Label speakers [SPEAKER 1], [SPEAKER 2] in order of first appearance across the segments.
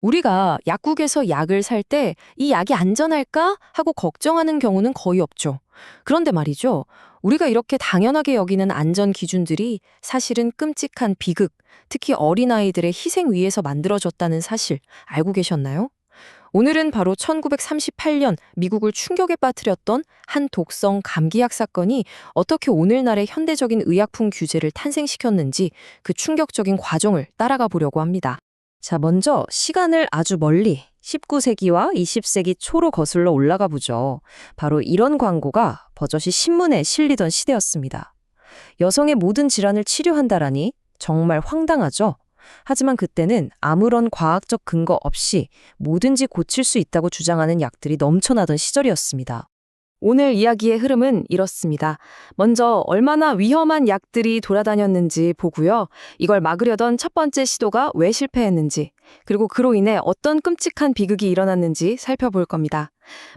[SPEAKER 1] 우리가 약국에서 약을 살 때 이 약이 안전할까 하고 걱정하는 경우는 거의 없죠. 그런데 말이죠. 우리가 이렇게 당연하게 여기는 안전 기준들이 사실은 끔찍한 비극, 특히 어린아이들의 희생 위에서 만들어졌다는 사실 알고 계셨나요? 오늘은 바로 1938년 미국을 충격에 빠뜨렸던 한 독성 감기약 사건이 어떻게 오늘날의 현대적인 의약품 규제를 탄생시켰는지 그 충격적인 과정을 따라가 보려고 합니다.
[SPEAKER 2] 자, 먼저 시간을 아주 멀리 19세기와 20세기 초로 거슬러 올라가 보죠. 바로 이런 광고가 버젓이 신문에 실리던 시대였습니다. 여성의 모든 질환을 치료한다라니 정말 황당하죠? 하지만 그때는 아무런 과학적 근거 없이 뭐든지 고칠 수 있다고 주장하는 약들이 넘쳐나던 시절이었습니다.
[SPEAKER 1] 오늘 이야기의 흐름은 이렇습니다. 먼저 얼마나 위험한 약들이 돌아다녔는지 보고요. 이걸 막으려던 첫 번째 시도가 왜 실패했는지, 그리고 그로 인해 어떤 끔찍한 비극이 일어났는지 살펴볼 겁니다.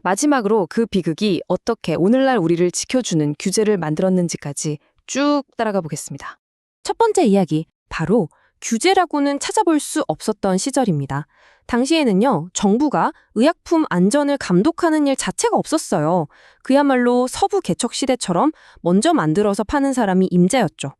[SPEAKER 1] 마지막으로 그 비극이 어떻게 오늘날 우리를 지켜주는 규제를 만들었는지까지 쭉 따라가 보겠습니다. 첫 번째 이야기, 바로 규제라고는 찾아볼 수 없었던 시절입니다. 당시에는요, 정부가 의약품 안전을 감독하는 일 자체가 없었어요. 그야말로 서부 개척 시대처럼 먼저 만들어서 파는 사람이 임자였죠.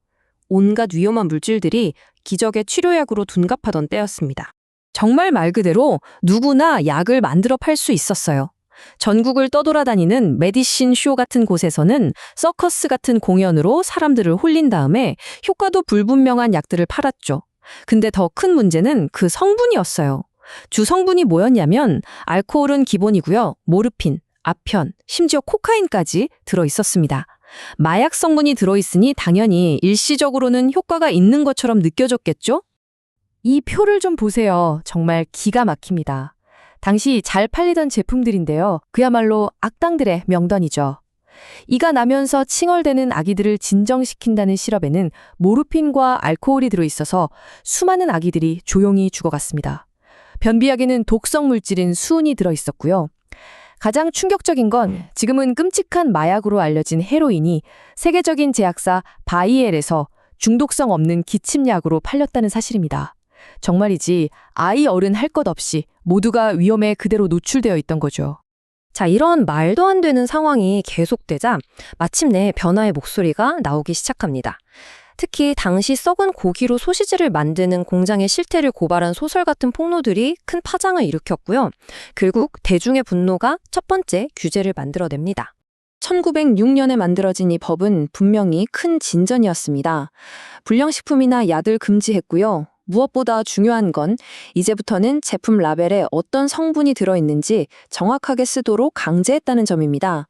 [SPEAKER 1] 온갖 위험한 물질들이 기적의 치료약으로 둔갑하던 때였습니다. 정말 말 그대로 누구나 약을 만들어 팔 수 있었어요. 전국을 떠돌아다니는 메디신 쇼 같은 곳에서는 서커스 같은 공연으로 사람들을 홀린 다음에 효과도 불분명한 약들을 팔았죠. 근데 더 큰 문제는 그 성분이었어요. 주 성분이 뭐였냐면 알코올은 기본이고요. 모르핀, 아편, 심지어 코카인까지 들어있었습니다. 마약 성분이 들어있으니 당연히 일시적으로는 효과가 있는 것처럼 느껴졌겠죠? 이 표를 좀 보세요. 정말 기가 막힙니다. 당시 잘 팔리던 제품들인데요. 그야말로 악당들의 명단이죠. 이가 나면서 칭얼대는 아기들을 진정시킨다는 시럽에는 모르핀과 알코올이 들어있어서 수많은 아기들이 조용히 죽어갔습니다. 변비약에는 독성 물질인 수은이 들어있었고요. 가장 충격적인 건 지금은 끔찍한 마약으로 알려진 헤로인이 세계적인 제약사 바이엘에서 중독성 없는 기침약으로 팔렸다는 사실입니다. 정말이지 아이 어른 할 것 없이 모두가 위험에 그대로 노출되어 있던 거죠. 자, 이런 말도 안 되는 상황이 계속되자 마침내 변화의 목소리가 나오기 시작합니다. 특히 당시 썩은 고기로 소시지를 만드는 공장의 실태를 고발한 소설 같은 폭로들이 큰 파장을 일으켰고요. 결국 대중의 분노가 첫 번째 규제를 만들어냅니다. 1906년에 만들어진 이 법은 분명히 큰 진전이었습니다. 불량식품이나 약을 금지했고요. 무엇보다 중요한 건 이제부터는 제품 라벨에 어떤 성분이 들어있는지 정확하게 쓰도록 강제했다는 점입니다.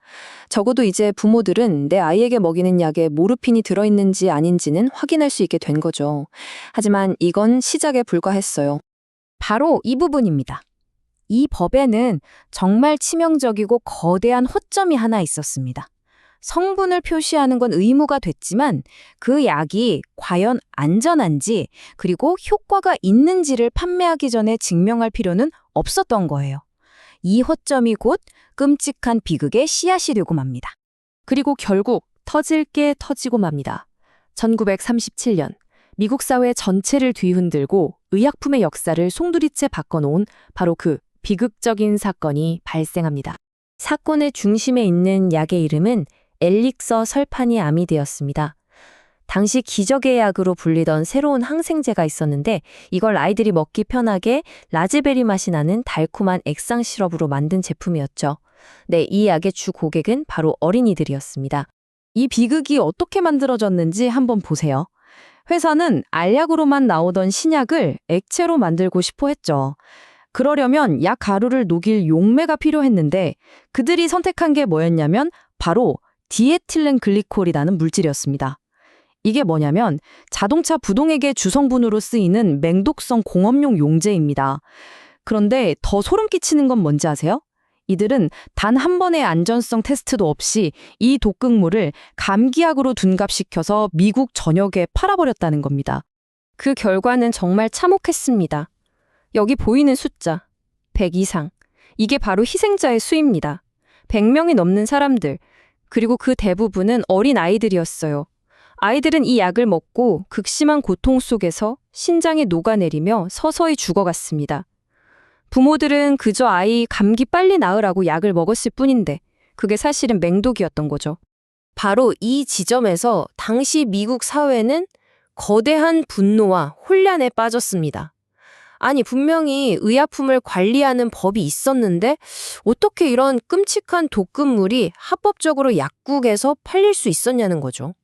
[SPEAKER 1] 적어도 이제 부모들은 내 아이에게 먹이는 약에 모르핀이 들어있는지 아닌지는 확인할 수 있게 된 거죠. 하지만 이건 시작에 불과했어요. 바로 이 부분입니다. 이 법에는 정말 치명적이고 거대한 허점이 하나 있었습니다. 성분을 표시하는 건 의무가 됐지만 그 약이 과연 안전한지 그리고 효과가 있는지를 판매하기 전에 증명할 필요는 없었던 거예요. 이 허점이 곧 끔찍한 비극의 씨앗이 되고 맙니다. 그리고 결국 터질 게 터지고 맙니다. 1937년 미국 사회 전체를 뒤흔들고 의약품의 역사를 송두리째 바꿔놓은 바로 그 비극적인 사건이 발생합니다. 사건의 중심에 있는 약의 이름은 엘릭서 설파니 아미드였습니다. 당시 기적의 약으로 불리던 새로운 항생제가 있었는데 이걸 아이들이 먹기 편하게 라즈베리 맛이 나는 달콤한 액상 시럽으로 만든 제품이었죠. 네, 이 약의 주 고객은 바로 어린이들이었습니다. 이 비극이 어떻게 만들어졌는지 한번 보세요. 회사는 알약으로만 나오던 신약을 액체로 만들고 싶어 했죠. 그러려면 약 가루를 녹일 용매가 필요했는데 그들이 선택한 게 뭐였냐면 바로 디에틸렌 글리콜이라는 물질이었습니다. 이게 뭐냐면 자동차 부동액의 주성분으로 쓰이는 맹독성 공업용 용제입니다. 그런데 더 소름 끼치는 건 뭔지 아세요? 이들은 단 한 번의 안전성 테스트도 없이 이 독극물을 감기약으로 둔갑시켜서 미국 전역에 팔아버렸다는 겁니다. 그 결과는 정말 참혹했습니다. 여기 보이는 숫자, 100 이상. 이게 바로 희생자의 수입니다. 100명이 넘는 사람들, 그리고 그 대부분은 어린 아이들이었어요. 아이들은 이 약을 먹고 극심한 고통 속에서 신장이 녹아내리며 서서히 죽어갔습니다. 부모들은 그저 아이 감기 빨리 나으라고 약을 먹었을 뿐인데 그게 사실은 맹독이었던 거죠.
[SPEAKER 2] 바로 이 지점에서 당시 미국 사회는 거대한 분노와 혼란에 빠졌습니다. 아니, 분명히 의약품을 관리하는 법이 있었는데 어떻게 이런 끔찍한 독극물이 합법적으로 약국에서 팔릴 수 있었냐는 거죠.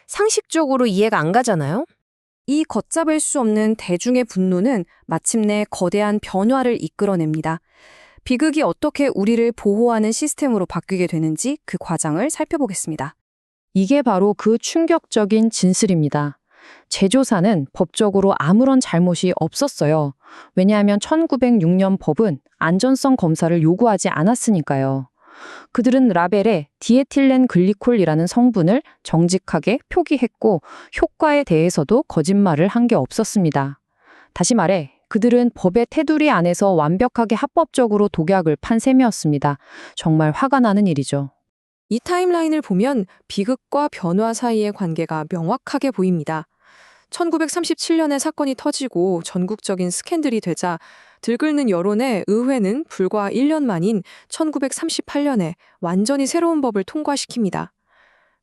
[SPEAKER 2] 상식적으로 이해가 안 가잖아요?
[SPEAKER 1] 이 걷잡을 수 없는 대중의 분노는 마침내 거대한 변화를 이끌어냅니다. 비극이 어떻게 우리를 보호하는 시스템으로 바뀌게 되는지 그 과정을 살펴보겠습니다. 이게 바로 그 충격적인 진술입니다. 제조사는 법적으로 아무런 잘못이 없었어요. 왜냐하면 1906년 법은 안전성 검사를 요구하지 않았으니까요. 그들은 라벨에 디에틸렌 글리콜이라는 성분을 정직하게 표기했고 효과에 대해서도 거짓말을 한 게 없었습니다. 다시 말해 그들은 법의 테두리 안에서 완벽하게 합법적으로 독약을 판 셈이었습니다. 정말 화가 나는 일이죠. 이 타임라인을 보면 비극과 변화 사이의 관계가 명확하게 보입니다. 1937년에 사건이 터지고 전국적인 스캔들이 되자 들끓는 여론에 의회는 불과 1년 만인 1938년에 완전히 새로운 법을 통과시킵니다.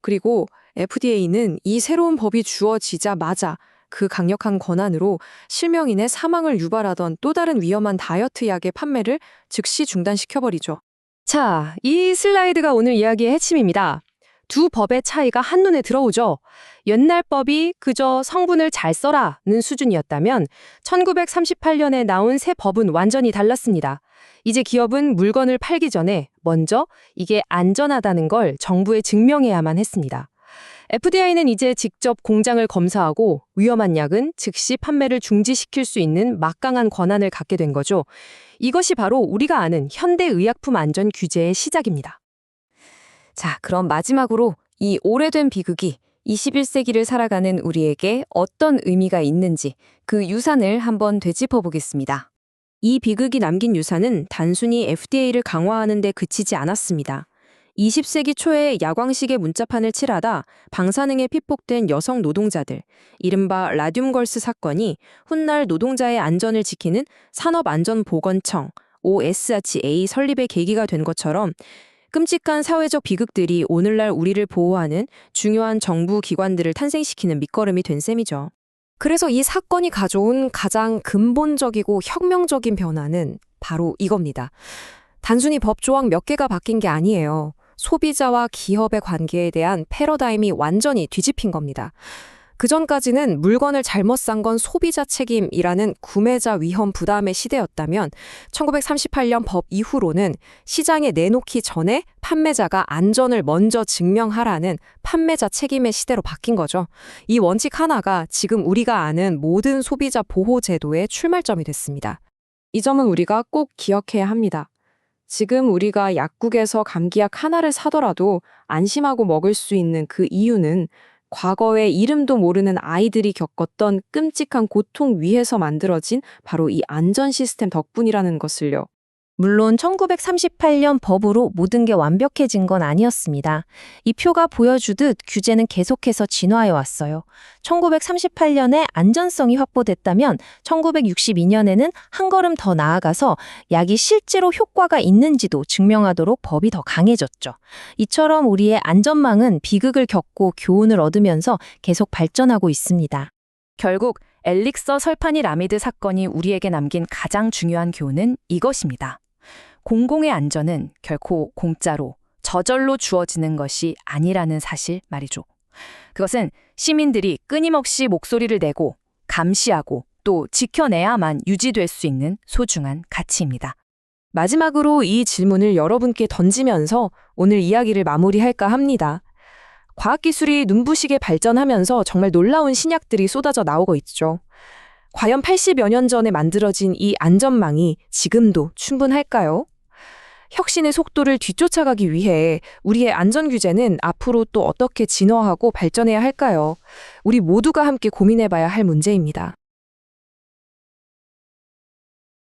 [SPEAKER 1] 그리고 FDA는 이 새로운 법이 주어지자마자 그 강력한 권한으로 실명인의 사망을 유발하던 또 다른 위험한 다이어트 약의 판매를 즉시 중단시켜버리죠. 자, 이 슬라이드가 오늘 이야기의 핵심입니다. 두 법의 차이가 한눈에 들어오죠. 옛날 법이 그저 성분을 잘 써라는 수준이었다면 1938년에 나온 새 법은 완전히 달랐습니다. 이제 기업은 물건을 팔기 전에 먼저 이게 안전하다는 걸 정부에 증명해야만 했습니다. FDA는 이제 직접 공장을 검사하고 위험한 약은 즉시 판매를 중지시킬 수 있는 막강한 권한을 갖게 된 거죠. 이것이 바로 우리가 아는 현대의약품 안전 규제의 시작입니다. 자, 그럼 마지막으로 이 오래된 비극이 21세기를 살아가는 우리에게 어떤 의미가 있는지 그 유산을 한번 되짚어 보겠습니다. 이 비극이 남긴 유산은 단순히 FDA를 강화하는 데 그치지 않았습니다. 20세기 초에 야광식의 문자판을 칠하다 방사능에 피폭된 여성 노동자들, 이른바 라듐걸스 사건이 훗날 노동자의 안전을 지키는 산업안전보건청 OSHA 설립의 계기가 된 것처럼 끔찍한 사회적 비극들이 오늘날 우리를 보호하는 중요한 정부 기관들을 탄생시키는 밑거름이 된 셈이죠. 그래서 이 사건이 가져온 가장 근본적이고 혁명적인 변화는 바로 이겁니다. 단순히 법조항 몇 개가 바뀐 게 아니에요. 소비자와 기업의 관계에 대한 패러다임이 완전히 뒤집힌 겁니다. 그전까지는 물건을 잘못 산 건 소비자 책임이라는 구매자 위험 부담의 시대였다면 1938년 법 이후로는 시장에 내놓기 전에 판매자가 안전을 먼저 증명하라는 판매자 책임의 시대로 바뀐 거죠. 이 원칙 하나가 지금 우리가 아는 모든 소비자 보호 제도의 출발점이 됐습니다. 이 점은 우리가 꼭 기억해야 합니다. 지금 우리가 약국에서 감기약 하나를 사더라도 안심하고 먹을 수 있는 그 이유는 과거에 이름도 모르는 아이들이 겪었던 끔찍한 고통 위에서 만들어진 바로 이 안전 시스템 덕분이라는 것을요.
[SPEAKER 2] 물론 1938년 법으로 모든 게 완벽해진 건 아니었습니다. 이 표가 보여주듯 규제는 계속해서 진화해 왔어요. 1938년에 안전성이 확보됐다면 1962년에는 한 걸음 더 나아가서 약이 실제로 효과가 있는지도 증명하도록 법이 더 강해졌죠. 이처럼 우리의 안전망은 비극을 겪고 교훈을 얻으면서 계속 발전하고 있습니다. 결국 엘릭서 설파니라미드 사건이 우리에게 남긴 가장 중요한 교훈은 이것입니다. 공공의 안전은 결코 공짜로, 저절로 주어지는 것이 아니라는 사실 말이죠. 그것은 시민들이 끊임없이 목소리를 내고 감시하고 또 지켜내야만 유지될 수 있는 소중한 가치입니다.
[SPEAKER 1] 마지막으로 이 질문을 여러분께 던지면서 오늘 이야기를 마무리할까 합니다. 과학기술이 눈부시게 발전하면서 정말 놀라운 신약들이 쏟아져 나오고 있죠. 과연 80여 년 전에 만들어진 이 안전망이 지금도 충분할까요? 혁신의 속도를 뒤쫓아가기 위해 우리의 안전규제는 앞으로 또 어떻게 진화하고 발전해야 할까요? 우리 모두가 함께 고민해봐야 할 문제입니다.